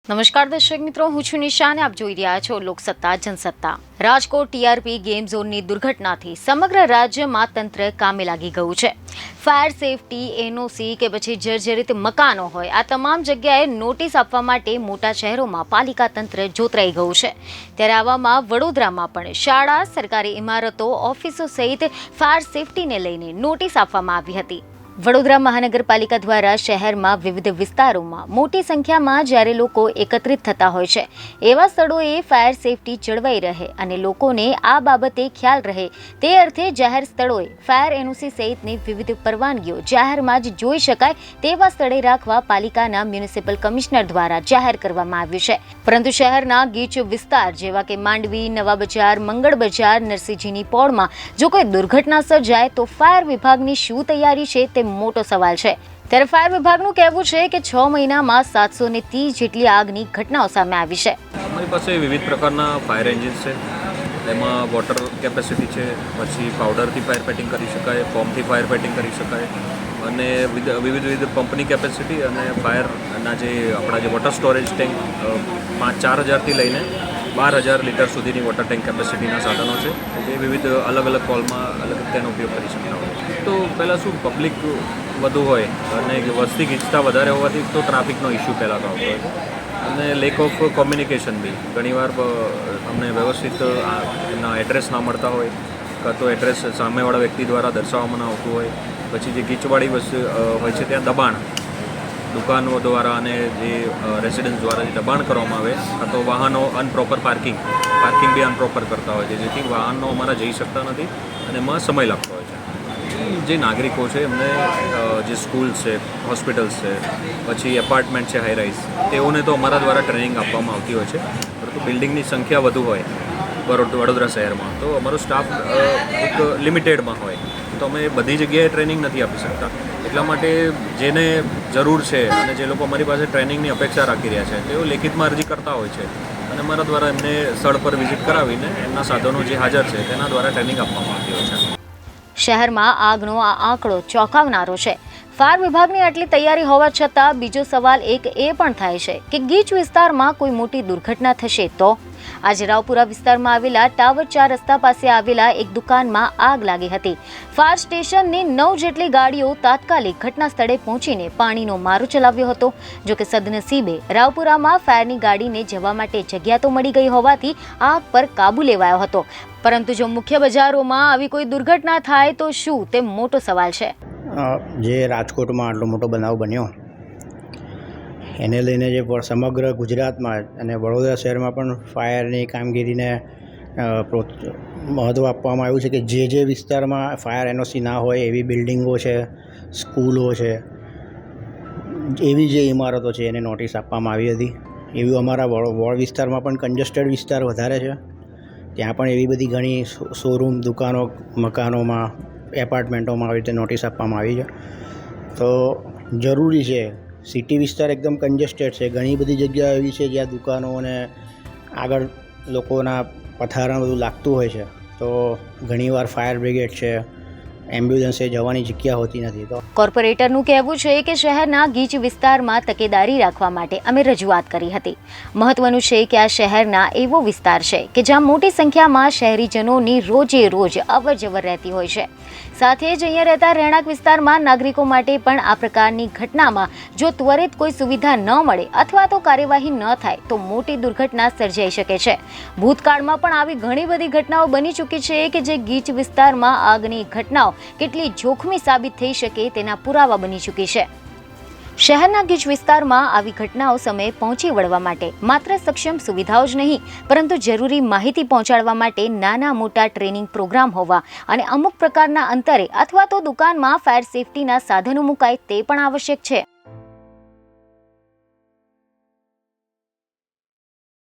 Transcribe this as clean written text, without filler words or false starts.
નમસ્કાર દર્શક મિત્રો, હું છું નિશાને. આપ જોઈ રહ્યા છો લોકસત્તા જનસત્તા. રાજકોટ ટીઆરપી ગેમ ઝોનની દુર્ઘટનાથી સમગ્ર રાજ્યમાં તંત્ર કામે લાગી ગયું છે. ફાયર સેફટી, એનઓસી કે પછી જર્જરિત મકાનો હોય, આ તમામ જગ્યાએ નોટિસ આપવા માટે મોટા શહેરોમાં પાલિકા તંત્ર જોતરાઈ ગયું છે. ત્યારે આવામાં વડોદરામાં પણ શાળા, સરકારી ઇમારતો, ઓફિસો સહિત ફાયર સેફટીને લઈને નોટિસ આપવામાં આવી હતી. વડોદરા મહાનગરપાલિકા દ્વારા શહેરમાં વિવિધ વિસ્તારોમાં મોટી સંખ્યામાં જ્યારે લોકો એકત્રિત થતા હોય છે, એવા સ્થળોએ ફાયર સેફટી જળવાઈ રહે અને લોકોને આ બાબતે ખ્યાલ રહે તે અર્થે જાહેર સ્થળોએ ફાયર એનઓસી સહિતની વિવિધ પરવાનગીઓ જાહેરમાં જ જોઈ શકાય તેવા સ્થળે રાખવા પાલિકાના મ્યુનિસિપલ કમિશનર દ્વારા જાહેર કરવામાં આવ્યું છે. પરંતુ શહેરના ગીચ વિસ્તાર જેવા કે માંડવી, નવા બજાર, મંગળ બજાર, નરસિંહજીની પોળમાં જો કોઈ દુર્ઘટના સર્જાય તો ફાયર વિભાગની શું તૈયારી છે તે મોટો સવાલ છે. ત્યારે ફાયર વિભાગનું કહેવું છે કે 6 મહિનામાં 730 જેટલી આગની ઘટનાઓ સામે આવી છે. અમારી પાસે વિવિધ પ્રકારના ફાયર એન્જિન્સ છે. એમાં વોટર કેપેસિટી છે, પછી પાવડરથી ફાયર ફાઇટિંગ કરી શકાય, ફોર્મથી ફાયર ફાઇટિંગ કરી શકાય, અને વિવિધ પંપની કેપેસિટી અને ફાયરના જે આપણા જે વોટર સ્ટોરેજ ટેન્ક 4,000થી લઈને 12,000 લીટર સુધીની વોટર ટેન્ક કેપેસિટીના સાધનો છે, જે વિવિધ અલગ અલગ કોલમાં અલગ તેનો ઉપયોગ કરી શકતા હોય. તો પહેલાં શું પબ્લિક વધુ હોય અને વસ્તી ગીચતા વધારે હોવાથી તો ટ્રાફિકનો ઇસ્યુ પહેલાં તો આવતો હોય, અને લેક ઓફ કોમ્યુનિકેશન બી ઘણીવાર અમને વ્યવસ્થિત એમના એડ્રેસ ના મળતા હોય, કાં તો એડ્રેસ સામેવાળા વ્યક્તિ દ્વારા દર્શાવવામાં ન આવતું હોય. પછી જે ગીચવાળી વસ્તુ હોય છે ત્યાં દબાણ દુકાનો દ્વારા અને જે રેસિડન્સ દ્વારા જે દબાણ કરવામાં આવે, કાં તો વાહનો અનપ્રોપર પાર્કિંગ બી અનપ્રોપર કરતા હોય છે, જેથી વાહનો અમારા જઈ શકતા નથી અને એમાં સમય લાગતો હોય છે. જે નાગરિકો છે એમને જે સ્કૂલ્સ છે, હોસ્પિટલ્સ છે, પછી એપાર્ટમેન્ટ છે હાઈ રાઇઝ, તેઓને તો અમારા દ્વારા ટ્રેનિંગ આપવામાં આવતી હોય છે. પરંતુ બિલ્ડિંગની સંખ્યા વધુ હોય વડોદરા શહેરમાં તો અમારો સ્ટાફ એક લિમિટેડમાં હોય, તો અમે બધી જગ્યાએ ટ્રેનિંગ નથી આપી શકતા. એટલા માટે જેને જરૂર છે અને જે લોકો અમારી પાસે ટ્રેનિંગની અપેક્ષા રાખી રહ્યા છે તેઓ લેખિતમાં અરજી કરતા હોય છે, અને અમારા દ્વારા એમને સ્થળ પર વિઝિટ કરાવીને એમના સાધનો જે હાજર છે તેના દ્વારા ટ્રેનિંગ આપવામાં આવતી હોય છે. શહેરમાં આગનો આ આંકડો ચોંકાવનારો છે. ફાયર વિભાગની આટલી તૈયારી હોવા છતાં બીજો સવાલ એક એ પણ થાય છે કે ગીચ વિસ્તારમાં કોઈ મોટી દુર્ઘટના થશે તો? આજે રાવપુરા વિસ્તારમાં આવેલા ટાવર 4 રસ્તા પાસે આવેલા એક દુકાનમાં આગ લાગી હતી. ફાયર સ્ટેશનની 9 જેટલી ગાડીઓ તાત્કાલિક ઘટના સ્થળે પહોંચીને પાણીનો મારો ચલાવ્યો હતો. જો કે સદનસીબે રાવપુરામાં ફાયરની ગાડીને જવા માટે જગ્યા તો મળી ગઈ હોવાથી આગ પર કાબુ લેવાયો હતો. પરંતુ જો મુખ્ય બજારોમાં આવી કોઈ દુર્ઘટના થાય તો શું, તે મોટો સવાલ છે. જે રાજકોટમાં આટલો મોટો બનાવ બન્યો એને લઈને જે સમગ્ર ગુજરાતમાં અને વડોદરા શહેરમાં પણ ફાયરની કામગીરીને મહત્ત્વ આપવામાં આવ્યું છે કે જે વિસ્તારમાં ફાયર એનઓસી ના હોય એવી બિલ્ડિંગો છે, સ્કૂલો છે, એવી જે ઇમારતો છે એને નોટિસ આપવામાં આવી હતી. એવી અમારા વોર્ડ વિસ્તારમાં પણ કન્જેસ્ટેડ વિસ્તાર વધારે છે, ત્યાં પણ એવી બધી ઘણી શોરૂમ, દુકાનો, મકાનોમાં, એપાર્ટમેન્ટોમાં આવી રીતે નોટિસ આપવામાં આવી છે. તો જરૂરી છે. સિટી વિસ્તાર એકદમ કન્જેસ્ટેડ છે, ઘણી બધી જગ્યાઓ એવી છે જ્યાં દુકાનો અને આગળ લોકોના પથારણ બધું લાગતું હોય છે, તો ઘણીવાર ફાયર બ્રિગેડ છે, એમ્બ્યુલન્સે જવાની જગ્યા હોતી નથી. તો કોર્પોરેટરનું કહેવું છે કે શહેરના ગીચ વિસ્તારમાં તકેદારી રાખવા માટે અમે રજૂઆત કરી હતી. મહત્વનું છે કે આ શહેરના એવો વિસ્તાર છે કે જ્યાં મોટી સંખ્યામાં શહેરીજનોની રોજે રોજ અવરજવર રહેતી હોય છે. સાથે જ અહીંયા રહેતા રહેણાંક વિસ્તારમાં નાગરિકો માટે પણ આ પ્રકારની ઘટનામાં જો ત્વરિત કોઈ સુવિધા ન મળે અથવા તો કાર્યવાહી ન થાય તો મોટી દુર્ઘટના સર્જાઈ શકે છે. ભૂતકાળમાં પણ આવી ઘણી બધી ઘટનાઓ બની ચૂકી છે કે જે ગીચ વિસ્તારમાં આગની ઘટનાઓ કેટલી જોખમી સાબિત થઈ શકે તેના પુરાવા બની ચૂકી છે. શહેરના ગીચ વિસ્તારમાં આવી ઘટનાઓ સમયે પહોંચી વળવા માટે માત્ર સક્ષમ સુવિધાઓ જ નહીં, પરંતુ જરૂરી માહિતી પહોંચાડવા માટે નાના મોટા ટ્રેનિંગ પ્રોગ્રામ હોવા અને અમુક પ્રકારના અંતરે અથવા તો દુકાનમાં ફાયર સેફટીના સાધનો મુકાય તે પણ આવશ્યક છે.